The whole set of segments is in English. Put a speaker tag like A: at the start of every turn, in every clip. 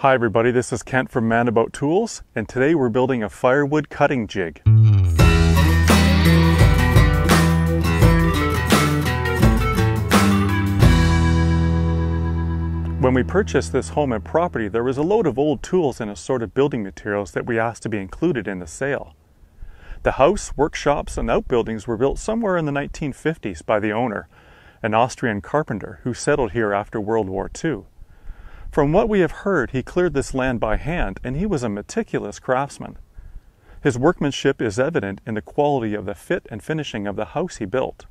A: Hi everybody, this is Kent from Man About Tools, and today we're building a firewood cutting jig. When we purchased this home and property, there was a load of old tools and assorted building materials that we asked to be included in the sale. The house, workshops, and outbuildings were built somewhere in the 1950s by the owner, an Austrian carpenter who settled here after World War II. From what we have heard, he cleared this land by hand, and he was a meticulous craftsman. His workmanship is evident in the quality of the fit and finishing of the house he built.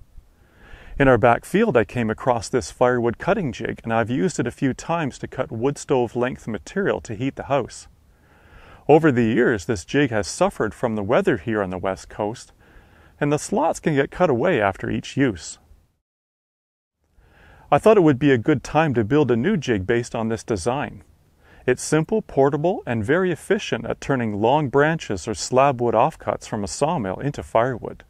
A: In our back field, I came across this firewood cutting jig, and I've used it a few times to cut wood stove length material to heat the house. Over the years, this jig has suffered from the weather here on the West Coast, and the slots can get cut away after each use. I thought it would be a good time to build a new jig based on this design. It's simple, portable, and very efficient at turning long branches or slab wood offcuts from a sawmill into firewood.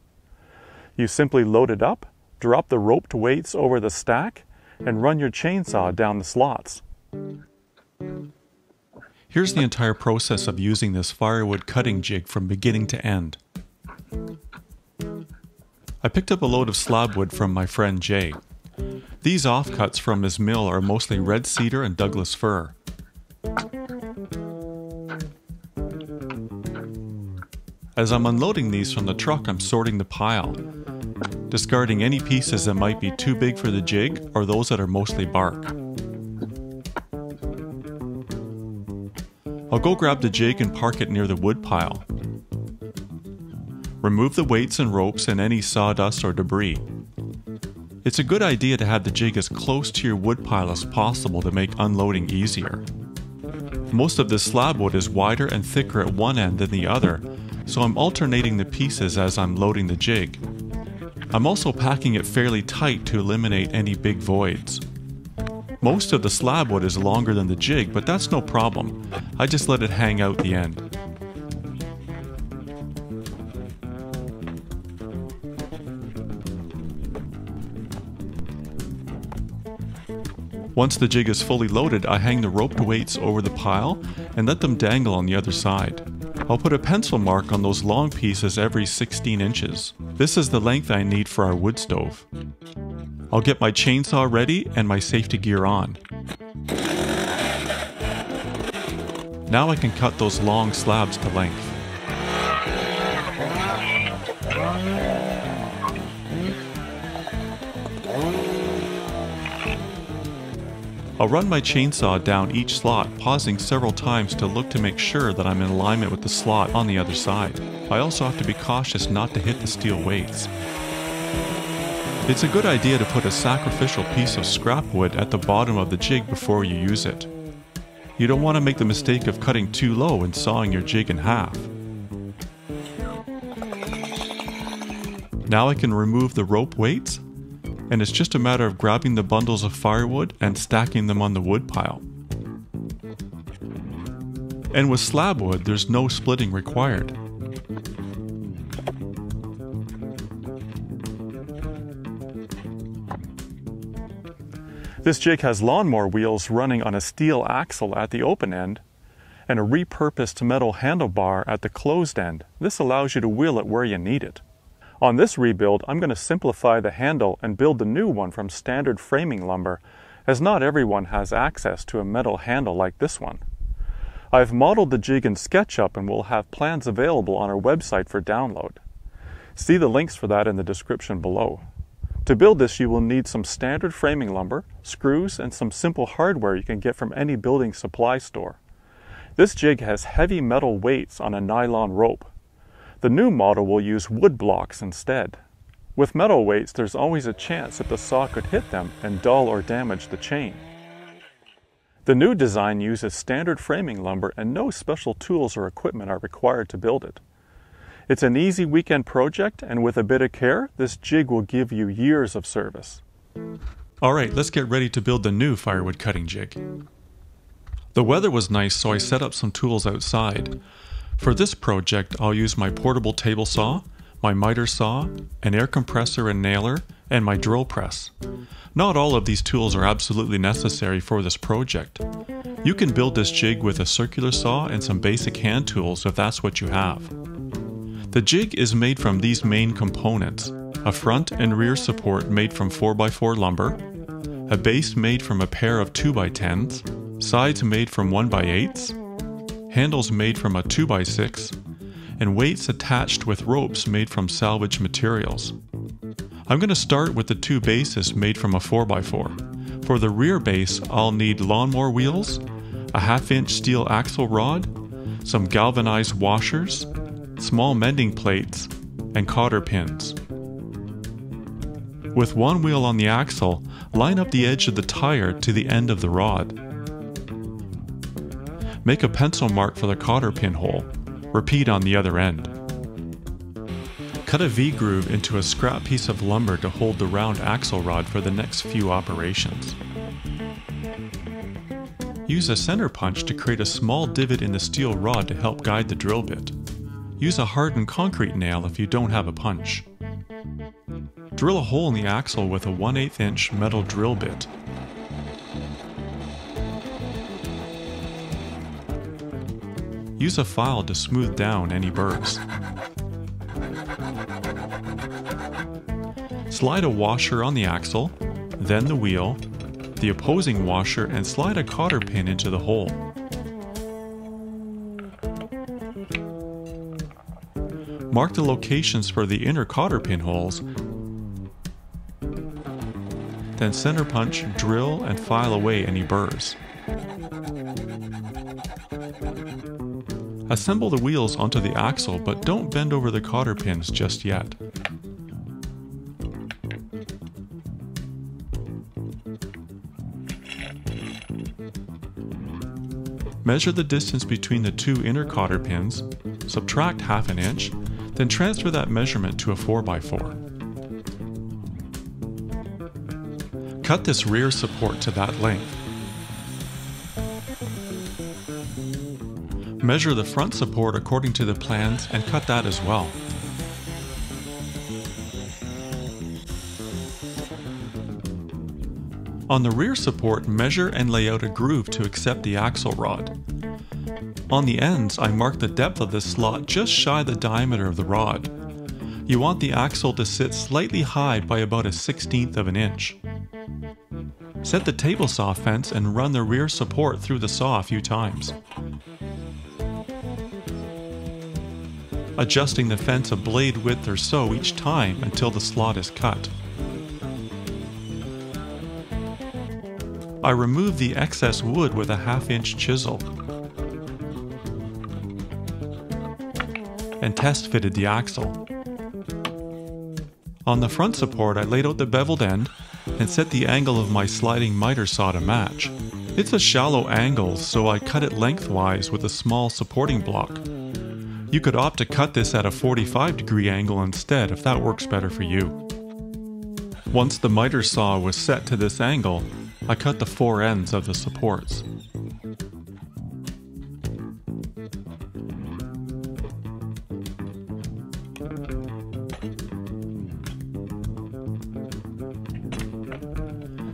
A: You simply load it up, drop the roped weights over the stack, and run your chainsaw down the slots.
B: Here's the entire process of using this firewood cutting jig from beginning to end. I picked up a load of slab wood from my friend Jay. These offcuts from his mill are mostly red cedar and Douglas fir. As I'm unloading these from the truck, I'm sorting the pile, discarding any pieces that might be too big for the jig or those that are mostly bark. I'll go grab the jig and park it near the wood pile. Remove the weights and ropes and any sawdust or debris. It's a good idea to have the jig as close to your wood pile as possible to make unloading easier. Most of the slab wood is wider and thicker at one end than the other, so I'm alternating the pieces as I'm loading the jig. I'm also packing it fairly tight to eliminate any big voids. Most of the slab wood is longer than the jig, but that's no problem. I just let it hang out the end. Once the jig is fully loaded, I hang the roped weights over the pile and let them dangle on the other side. I'll put a pencil mark on those long pieces every 16 inches. This is the length I need for our wood stove. I'll get my chainsaw ready and my safety gear on. Now I can cut those long slabs to length. I'll run my chainsaw down each slot, pausing several times to look to make sure that I'm in alignment with the slot on the other side. I also have to be cautious not to hit the steel weights. It's a good idea to put a sacrificial piece of scrap wood at the bottom of the jig before you use it. You don't want to make the mistake of cutting too low and sawing your jig in half. Now I can remove the rope weights, and it's just a matter of grabbing the bundles of firewood and stacking them on the wood pile. And with slab wood, there's no splitting required.
A: This jig has lawnmower wheels running on a steel axle at the open end and a repurposed metal handlebar at the closed end. This allows you to wheel it where you need it. On this rebuild, I'm going to simplify the handle and build the new one from standard framing lumber, as not everyone has access to a metal handle like this one. I've modeled the jig in SketchUp and will have plans available on our website for download. See the links for that in the description below. To build this, you will need some standard framing lumber, screws, and some simple hardware you can get from any building supply store. This jig has heavy metal weights on a nylon rope. The new model will use wood blocks instead. With metal weights, there's always a chance that the saw could hit them and dull or damage the chain. The new design uses standard framing lumber and no special tools or equipment are required to build it. It's an easy weekend project, and with a bit of care, this jig will give you years of service.
B: Alright, let's get ready to build the new firewood cutting jig. The weather was nice, so I set up some tools outside. For this project, I'll use my portable table saw, my miter saw, an air compressor and nailer, and my drill press. Not all of these tools are absolutely necessary for this project. You can build this jig with a circular saw and some basic hand tools if that's what you have. The jig is made from these main components: a front and rear support made from 4x4 lumber, a base made from a pair of 2x10s, sides made from 1x8s, handles made from a 2x6, and weights attached with ropes made from salvage materials. I'm going to start with the two bases made from a 4x4. For the rear base, I'll need lawnmower wheels, a 1/2-inch steel axle rod, some galvanized washers, small mending plates, and cotter pins. With one wheel on the axle, line up the edge of the tire to the end of the rod. Make a pencil mark for the cotter pin hole. Repeat on the other end. Cut a V-groove into a scrap piece of lumber to hold the round axle rod for the next few operations. Use a center punch to create a small divot in the steel rod to help guide the drill bit. Use a hardened concrete nail if you don't have a punch. Drill a hole in the axle with a 1/8-inch metal drill bit. Use a file to smooth down any burrs. Slide a washer on the axle, then the wheel, the opposing washer, and slide a cotter pin into the hole. Mark the locations for the inner cotter pin holes, then center punch, drill, and file away any burrs. Assemble the wheels onto the axle, but don't bend over the cotter pins just yet. Measure the distance between the two inner cotter pins, subtract 1/2 inch, then transfer that measurement to a 4x4. Cut this rear support to that length. Measure the front support according to the plans and cut that as well. On the rear support, measure and lay out a groove to accept the axle rod. On the ends, I mark the depth of this slot just shy the diameter of the rod. You want the axle to sit slightly high by about a 1/16 of an inch. Set the table saw fence and run the rear support through the saw a few times. Adjusting the fence a blade width or so each time until the slot is cut. I remove the excess wood with a 1/2-inch chisel and test fitted the axle. On the front support, I laid out the beveled end and set the angle of my sliding miter saw to match. It's a shallow angle, so I cut it lengthwise with a small supporting block. You could opt to cut this at a 45-degree angle instead if that works better for you. Once the miter saw was set to this angle, I cut the 4 ends of the supports.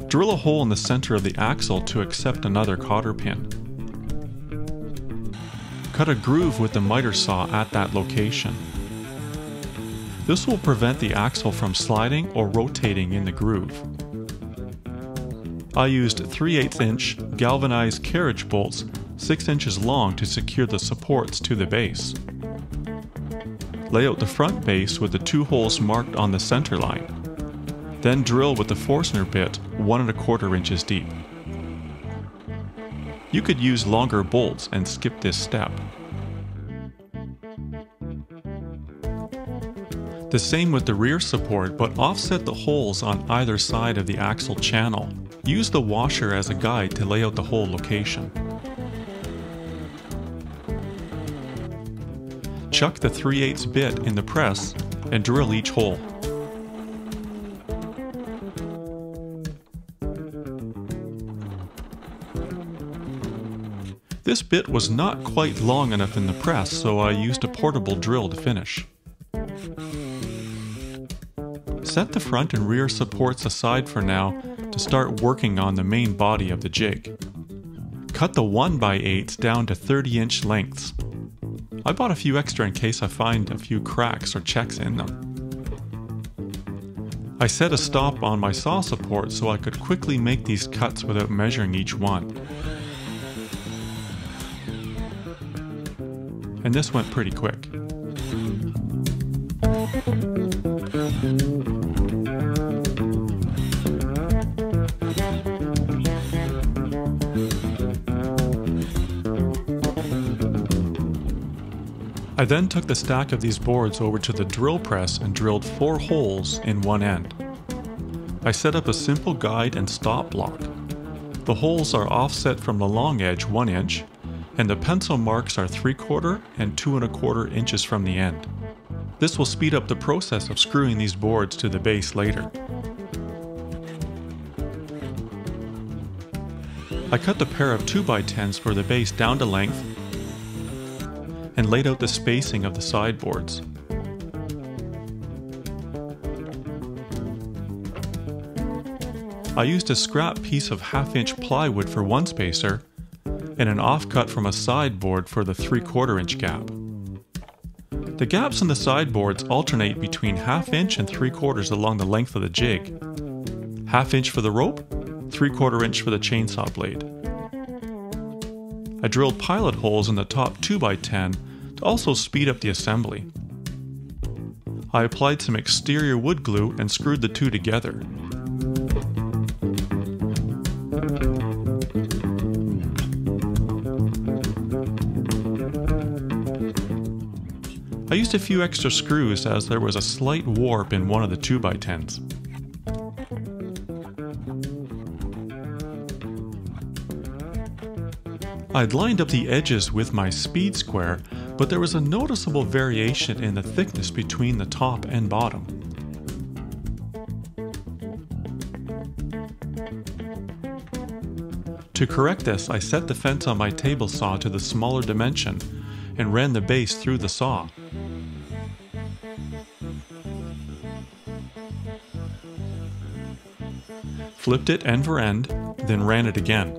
B: Drill a hole in the center of the axle to accept another cotter pin. Cut a groove with the miter saw at that location. This will prevent the axle from sliding or rotating in the groove. I used 3/8-inch galvanized carriage bolts 6 inches long to secure the supports to the base. Lay out the front base with the 2 holes marked on the center line. Then drill with the Forstner bit 1 1/4 inches deep. You could use longer bolts and skip this step. The same with the rear support, but offset the holes on either side of the axle channel. Use the washer as a guide to lay out the hole location. Chuck the 3/8 bit in the press and drill each hole. This bit was not quite long enough in the press, so I used a portable drill to finish. set the front and rear supports aside for now to start working on the main body of the jig. Cut the 1x8s down to 30-inch lengths. I bought a few extra in case I find a few cracks or checks in them. I set a stop on my saw support so I could quickly make these cuts without measuring each one. And this went pretty quick. I then took the stack of these boards over to the drill press and drilled 4 holes in one end. I set up a simple guide and stop block. The holes are offset from the long edge 1 inch, and the pencil marks are 3/4 and 2¼ inches from the end. This will speed up the process of screwing these boards to the base later. I cut the pair of 2x10s for the base down to length and laid out the spacing of the sideboards. I used a scrap piece of 1/2-inch plywood for one spacer and an offcut from a sideboard for the 3/4 inch gap. The gaps in the sideboards alternate between 1/2 inch and 3/4 along the length of the jig. 1/2 inch for the rope, 3/4 inch for the chainsaw blade. I drilled pilot holes in the top 2x10 to also speed up the assembly. I applied some exterior wood glue and screwed the two together. I used a few extra screws as there was a slight warp in one of the 2x10s. I'd lined up the edges with my speed square, but there was a noticeable variation in the thickness between the top and bottom. To correct this, I set the fence on my table saw to the smaller dimension and ran the base through the saw. Flipped it end for end, then ran it again.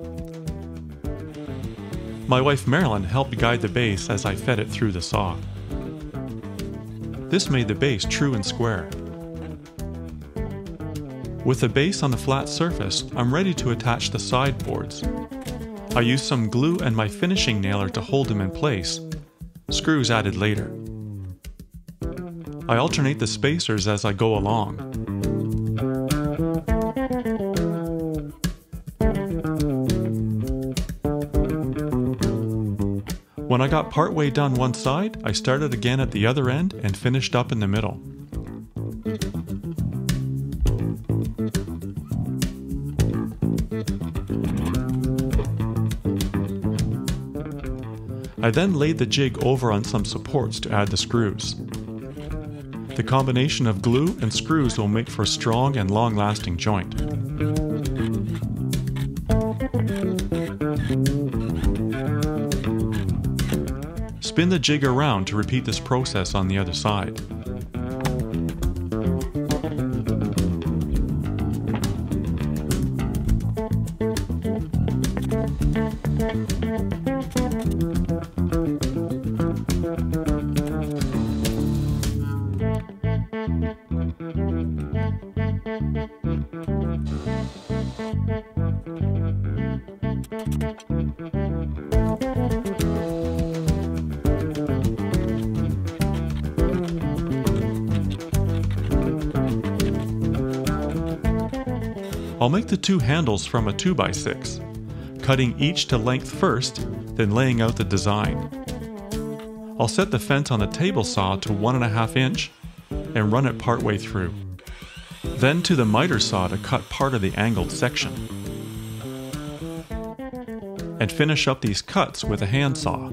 B: My wife Marilyn helped guide the base as I fed it through the saw. This made the base true and square. With the base on the flat surface, I'm ready to attach the sideboards. I used some glue and my finishing nailer to hold them in place, screws added later. I alternate the spacers as I go along. When I got partway done one side, I started again at the other end and finished up in the middle. I then laid the jig over on some supports to add the screws. The combination of glue and screws will make for a strong and long-lasting joint. Spin the jig around to repeat this process on the other side. I'll make the two handles from a 2x6, cutting each to length first, then laying out the design. I'll set the fence on the table saw to 1.5 inch and run it part way through. Then to the miter saw to cut part of the angled section. And finish up these cuts with a handsaw.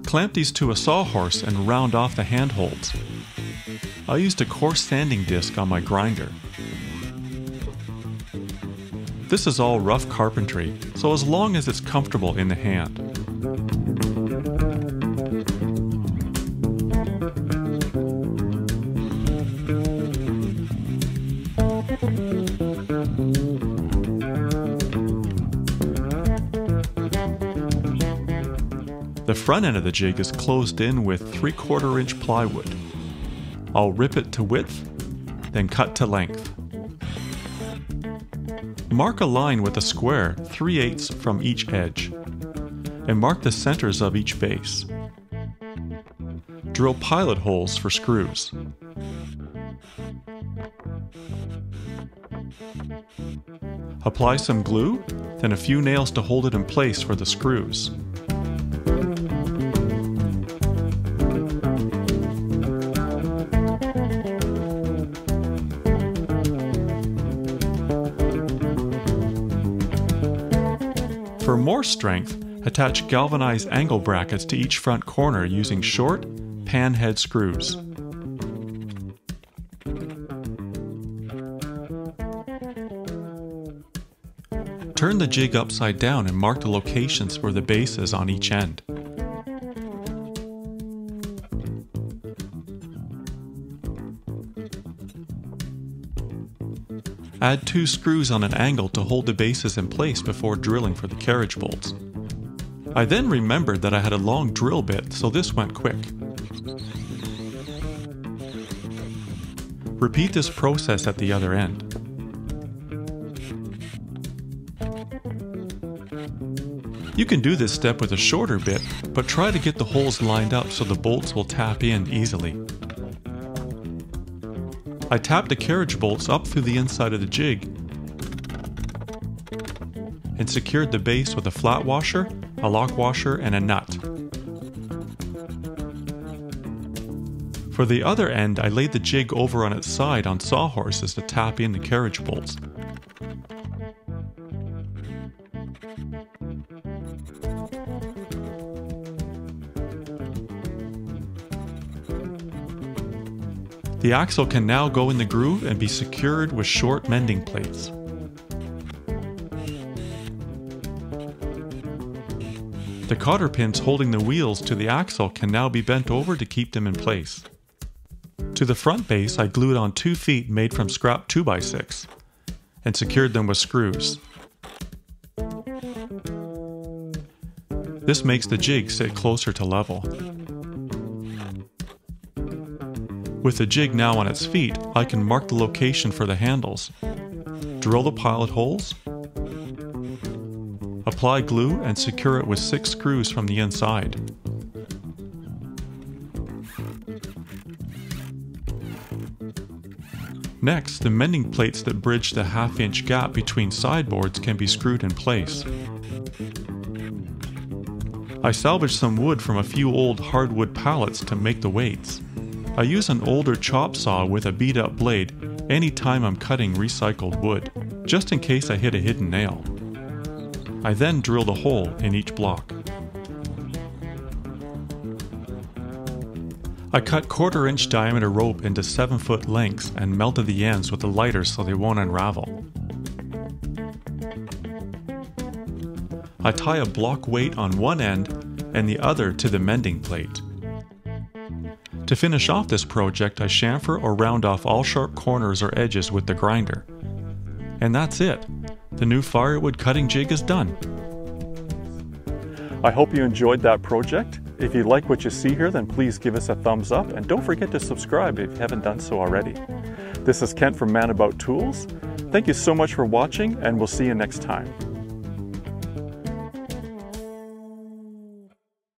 B: Clamp these to a sawhorse and round off the handholds. I used a coarse sanding disc on my grinder. This is all rough carpentry, so as long as it's comfortable in the hand. The front end of the jig is closed in with 3/4 inch plywood. I'll rip it to width, then cut to length. Mark a line with a square 3/8 from each edge, and mark the centers of each base. Drill pilot holes for screws. Apply some glue, then a few nails to hold it in place for the screws. For more strength, attach galvanized angle brackets to each front corner using short, pan head screws. Turn the jig upside down and mark the locations for the bases on each end. Add 2 screws on an angle to hold the bases in place before drilling for the carriage bolts. I then remembered that I had a long drill bit, so this went quick. Repeat this process at the other end. You can do this step with a shorter bit, but try to get the holes lined up so the bolts will tap in easily. I tapped the carriage bolts up through the inside of the jig and secured the base with a flat washer, a lock washer, and a nut. For the other end, I laid the jig over on its side on sawhorses to tap in the carriage bolts. The axle can now go in the groove and be secured with short mending plates. The cotter pins holding the wheels to the axle can now be bent over to keep them in place. To the front base, I glued on 2 feet made from scrap 2x6 and secured them with screws. This makes the jig sit closer to level. With the jig now on its feet, I can mark the location for the handles, drill the pilot holes, apply glue and secure it with 6 screws from the inside. Next, the mending plates that bridge the 1/2 inch gap between sideboards can be screwed in place. I salvaged some wood from a few old hardwood pallets to make the weights. I use an older chop saw with a beat up blade anytime I'm cutting recycled wood, just in case I hit a hidden nail. I then drilled a hole in each block. I cut 1/4 inch diameter rope into 7-foot lengths and melted the ends with a lighter so they won't unravel. I tie a block weight on one end and the other to the mending plate. To finish off this project, I chamfer or round off all sharp corners or edges with the grinder. And that's it. The new Firewood Cutting Jig is done.
A: I hope you enjoyed that project. If you like what you see here, then please give us a thumbs up and don't forget to subscribe if you haven't done so already. This is Kent from Man About Tools. Thank you so much for watching and we'll see you next time.